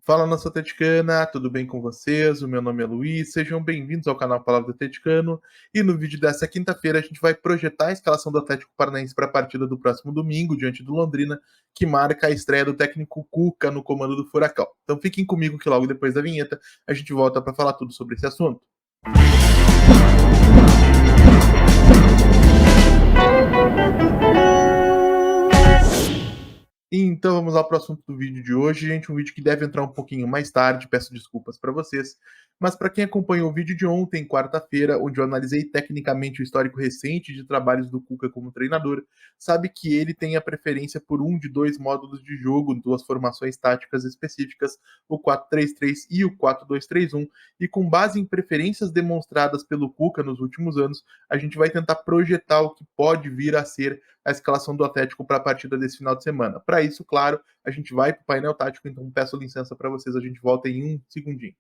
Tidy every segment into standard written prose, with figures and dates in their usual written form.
Fala, nação atleticana, tudo bem com vocês? O meu nome é Luiz, sejam bem-vindos ao canal Palavra do Atleticano. E no vídeo dessa quinta-feira a gente vai projetar a escalação do Atlético Paranaense para a partida do próximo domingo, diante do Londrina, que marca a estreia do técnico Cuca no comando do Furacão. Então fiquem comigo que logo depois da vinheta a gente volta para falar tudo sobre esse assunto. Então vamos lá para o assunto do vídeo de hoje, gente. Um vídeo que deve entrar um pouquinho mais tarde, peço desculpas para vocês. Mas para quem acompanhou o vídeo de ontem, quarta-feira, onde eu analisei tecnicamente o histórico recente de trabalhos do Cuca como treinador, sabe que ele tem a preferência por um de dois módulos de jogo, duas formações táticas específicas, o 4-3-3 e o 4-2-3-1. E com base em preferências demonstradas pelo Cuca nos últimos anos, a gente vai tentar projetar o que pode vir a ser a escalação do Atlético para a partida desse final de semana. Para isso, claro, a gente vai para o painel tático, então peço licença para vocês, a gente volta em um segundinho.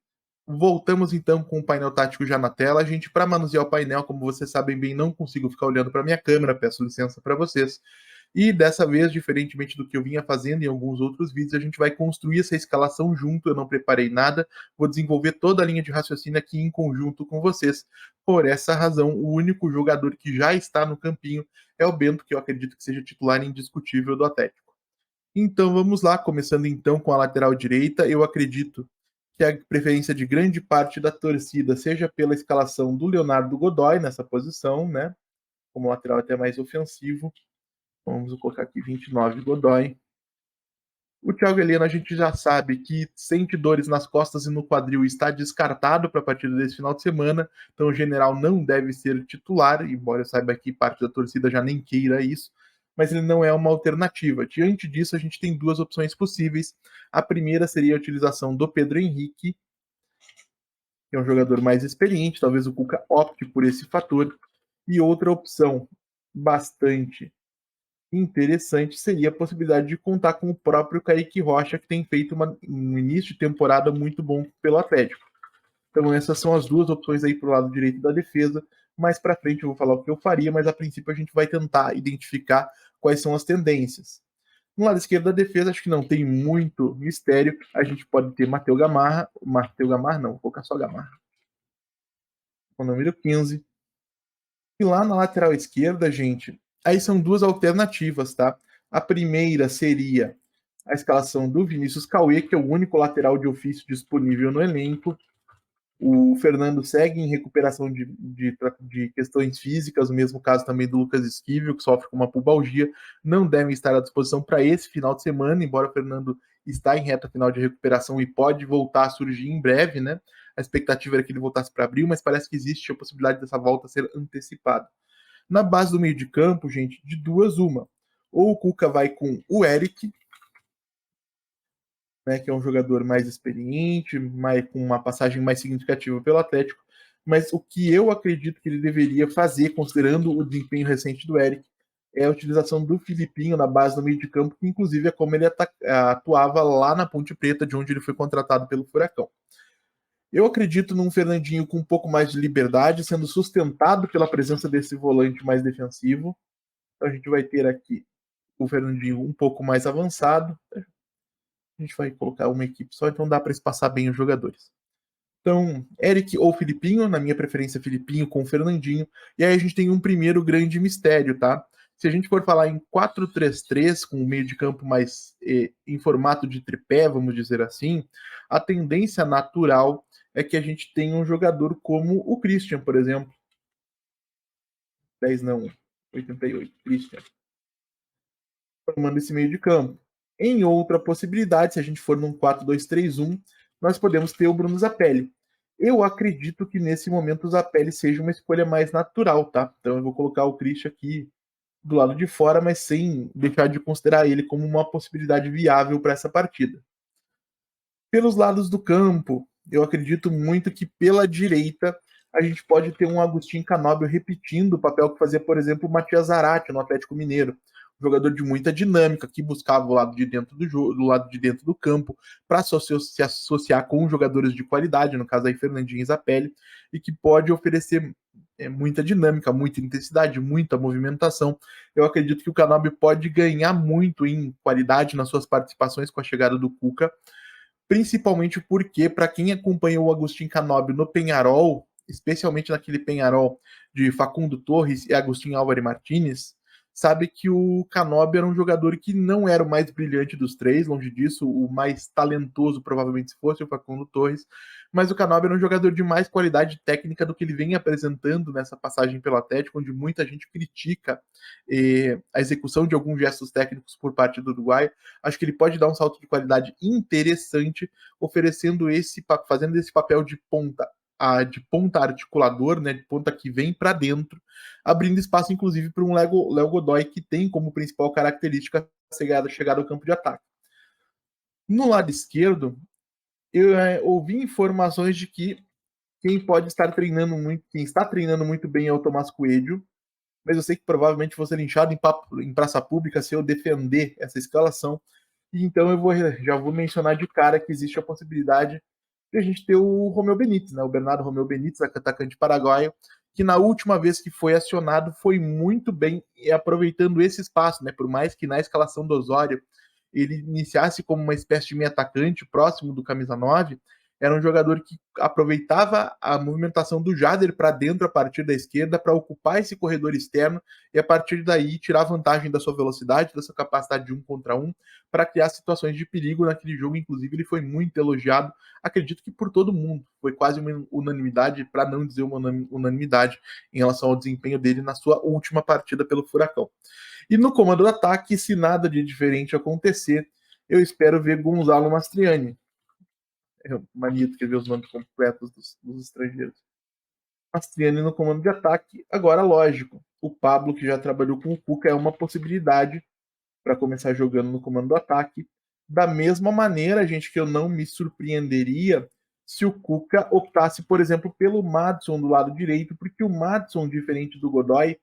Voltamos então com o painel tático já na tela. Gente, para manusear o painel, como vocês sabem bem, não consigo ficar olhando para minha câmera, peço licença para vocês. E dessa vez, diferentemente do que eu vinha fazendo em alguns outros vídeos, a gente vai construir essa escalação junto. Eu não preparei nada, vou desenvolver toda a linha de raciocínio aqui em conjunto com vocês. Por essa razão, o único jogador que já está no campinho é o Bento, que eu acredito que seja titular indiscutível do Atlético. Então vamos lá, começando então com a lateral direita. Eu acredito que a preferência de grande parte da torcida seja pela escalação do Leonardo Godoy nessa posição, né? Como lateral até mais ofensivo. Vamos colocar aqui 29 Godoy. O Thiago Heleno a gente já sabe que sente dores nas costas e no quadril, está descartado para a partida desse final de semana, então o general não deve ser titular, embora eu saiba que parte da torcida já nem queira isso, mas ele não é uma alternativa. Diante disso, a gente tem duas opções possíveis. A primeira seria a utilização do Pedro Henrique, que é um jogador mais experiente, talvez o Cuca opte por esse fator, e outra opção bastante interessante seria a possibilidade de contar com o próprio Kaique Rocha, que tem feito um início de temporada muito bom pelo Atlético. Então essas são as duas opções aí para o lado direito da defesa. Mais para frente eu vou falar o que eu faria, mas a princípio a gente vai tentar identificar quais são as tendências. No lado esquerdo da defesa, acho que não tem muito mistério. A gente pode ter Matheus Gamarra não, vou colocar só Gamarra, com o número 15. E lá na lateral esquerda, gente, aí são duas alternativas, tá? A primeira seria a escalação do Vinícius Cauê, que é o único lateral de ofício disponível no elenco. O Fernando segue em recuperação de questões físicas, o mesmo caso também do Lucas Esquivel, que sofre com uma pubalgia, não devem estar à disposição para esse final de semana, embora o Fernando está em reta final de recuperação e pode voltar a surgir em breve, né? A expectativa era que ele voltasse para abril, mas parece que existe a possibilidade dessa volta ser antecipada. Na base do meio de campo, gente, de duas, uma. Ou o Cuca vai com o Eric, né, que é um jogador mais experiente, com uma passagem mais significativa pelo Atlético, mas o que eu acredito que ele deveria fazer, considerando o desempenho recente do Eric, é a utilização do Filipinho na base do meio de campo, que inclusive é como ele atuava lá na Ponte Preta, de onde ele foi contratado pelo Furacão. Eu acredito num Fernandinho com um pouco mais de liberdade, sendo sustentado pela presença desse volante mais defensivo. Então a gente vai ter aqui o Fernandinho um pouco mais avançado. A gente vai colocar uma equipe só, então dá para espaçar bem os jogadores. Então, Eric ou Filipinho, na minha preferência, Filipinho com Fernandinho. E aí a gente tem um primeiro grande mistério, tá? Se a gente for falar em 4-3-3, com o meio de campo mais em formato de tripé, vamos dizer assim, a tendência natural é que a gente tenha um jogador como o Christian, por exemplo. 10 não, 88, Christian. Formando esse meio de campo. Em outra possibilidade, se a gente for num 4-2-3-1, nós podemos ter o Bruno Zapelli. Eu acredito que nesse momento o Zapelli seja uma escolha mais natural, tá? Então eu vou colocar o Christian aqui do lado de fora, mas sem deixar de considerar ele como uma possibilidade viável para essa partida. Pelos lados do campo, eu acredito muito que pela direita a gente pode ter um Agustin Canóbio repetindo o papel que fazia, por exemplo, o Matias Zarate no Atlético Mineiro. Um jogador de muita dinâmica, que buscava o lado de dentro do jogo, do lado de dentro do campo, para se associar com jogadores de qualidade, no caso aí Fernandinho e Zapelli, e que pode oferecer muita dinâmica, muita intensidade, muita movimentação. Eu acredito que o Canóbio pode ganhar muito em qualidade nas suas participações com a chegada do Cuca, principalmente porque, para quem acompanhou o Agustin Canóbio no Peñarol, especialmente naquele Peñarol de Facundo Torres e Agustin Álvaro Martínez, sabe que o Canóbio era um jogador que não era o mais brilhante dos três, longe disso, o mais talentoso provavelmente se fosse o Facundo Torres, mas o Canóbio era um jogador de mais qualidade técnica do que ele vem apresentando nessa passagem pelo Atlético, onde muita gente critica a execução de alguns gestos técnicos por parte do Uruguai. Acho que ele pode dar um salto de qualidade interessante, oferecendo fazendo esse papel de ponta articulador, né, de ponta que vem para dentro, abrindo espaço inclusive para um Léo Godoy que tem como principal característica a chegada ao campo de ataque. No lado esquerdo, eu ouvi informações de que quem está treinando muito bem é o Tomás Coelho, mas eu sei que provavelmente vou ser linchado em praça pública se eu defender essa escalação. E então já vou mencionar de cara que existe a possibilidade de a gente ter o Romeu Benítez, né? O Bernardo Romeu Benítez, atacante paraguaio, que na última vez que foi acionado foi muito bem aproveitando esse espaço, né? Por mais que na escalação do Osório ele iniciasse como uma espécie de meio atacante próximo do camisa 9, era um jogador que aproveitava a movimentação do Jader para dentro a partir da esquerda para ocupar esse corredor externo e a partir daí tirar vantagem da sua velocidade, da sua capacidade de 1 contra 1 para criar situações de perigo naquele jogo. Inclusive, ele foi muito elogiado, acredito que por todo mundo. Foi quase uma unanimidade, para não dizer uma unanimidade, em relação ao desempenho dele na sua última partida pelo Furacão. E no comando do ataque, se nada de diferente acontecer, eu espero ver Gonzalo Mastriani. É mania de escrever os nomes completos dos estrangeiros. Mastriani no comando de ataque. Agora, lógico, o Pablo, que já trabalhou com o Cuca, é uma possibilidade para começar jogando no comando do ataque. Da mesma maneira, gente, que eu não me surpreenderia se o Cuca optasse, por exemplo, pelo Madson do lado direito, porque o Madson, diferente do Godoy,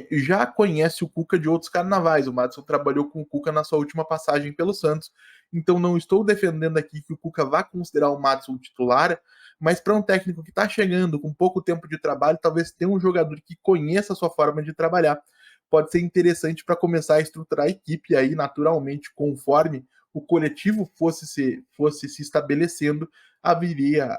já conhece o Cuca de outros carnavais. O Madson trabalhou com o Cuca na sua última passagem pelo Santos. Então não estou defendendo aqui que o Cuca vá considerar o Madson titular, mas para um técnico que está chegando com pouco tempo de trabalho, talvez tenha um jogador que conheça a sua forma de trabalhar. Pode ser interessante para começar a estruturar a equipe aí naturalmente, conforme o coletivo fosse se estabelecendo, abriria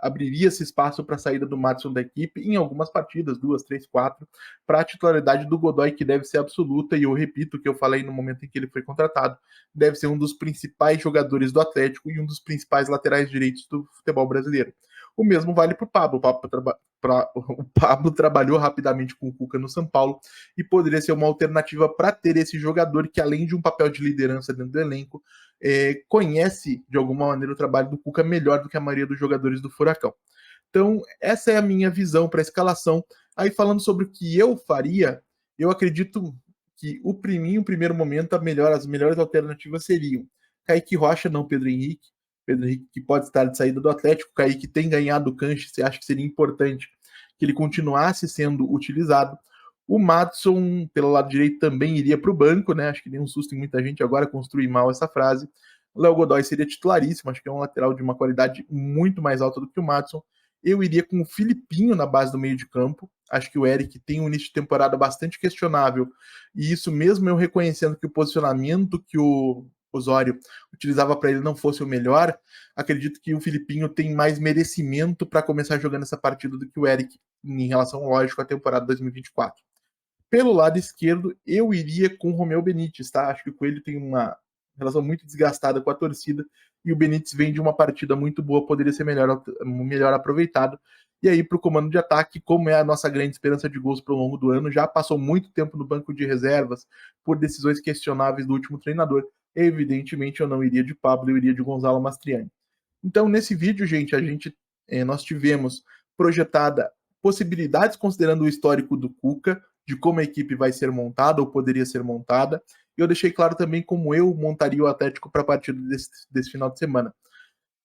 esse espaço para a saída do Madison da equipe em algumas partidas, 2, 3, 4, para a titularidade do Godoy, que deve ser absoluta, e eu repito o que eu falei no momento em que ele foi contratado, deve ser um dos principais jogadores do Atlético e um dos principais laterais direitos do futebol brasileiro. O mesmo vale para o Pablo. O Pablo trabalhou rapidamente com o Cuca no São Paulo e poderia ser uma alternativa para ter esse jogador que, além de um papel de liderança dentro do elenco, conhece de alguma maneira o trabalho do Cuca melhor do que a maioria dos jogadores do Furacão. Então, essa é a minha visão para a escalação. Aí, falando sobre o que eu faria, eu acredito que em um primeiro momento, as melhores alternativas seriam Kaique Rocha, não Pedro Henrique. Pedro Henrique que pode estar de saída do Atlético, Kaique tem ganhado o canche, você acha que seria importante que ele continuasse sendo utilizado. O Madson, pelo lado direito, também iria para o banco, né? Acho que deu um susto em muita gente agora construir mal essa frase. O Léo Godoy seria titularíssimo, acho que é um lateral de uma qualidade muito mais alta do que o Madson. Eu iria com o Filipinho na base do meio de campo. Acho que o Eric tem um início de temporada bastante questionável. E isso mesmo eu reconhecendo que o posicionamento que o Osório utilizava para ele não fosse o melhor, acredito que o Filipinho tem mais merecimento para começar jogando essa partida do que o Eric, em relação, lógico, à temporada 2024. Pelo lado esquerdo, eu iria com o Romeu Benítez, tá? Acho que o Coelho tem uma relação muito desgastada com a torcida e o Benítez vem de uma partida muito boa, poderia ser melhor aproveitado. E aí, para o comando de ataque, como é a nossa grande esperança de gols para o longo do ano, já passou muito tempo no banco de reservas por decisões questionáveis do último treinador. Evidentemente, eu não iria de Pablo, eu iria de Gonzalo Mastriani. Então, nesse vídeo, gente, nós tivemos projetada possibilidades considerando o histórico do Cuca, de como a equipe vai ser montada ou poderia ser montada. E eu deixei claro também como eu montaria o Atlético para a partida desse final de semana.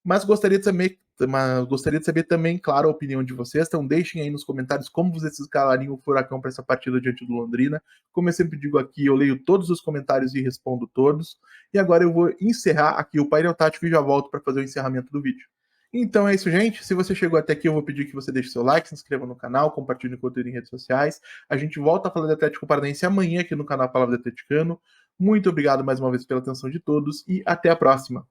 Mas gostaria de saber também, claro, a opinião de vocês. Então deixem aí nos comentários como vocês escalariam o Furacão para essa partida diante do Londrina. Como eu sempre digo aqui, eu leio todos os comentários e respondo todos. E agora eu vou encerrar aqui o painel tático e já volto para fazer o encerramento do vídeo. Então é isso, gente. Se você chegou até aqui, eu vou pedir que você deixe seu like, se inscreva no canal, compartilhe o conteúdo em redes sociais. A gente volta a falar de Atlético Paranaense amanhã aqui no canal Palavra do Atleticano. Muito obrigado mais uma vez pela atenção de todos e até a próxima.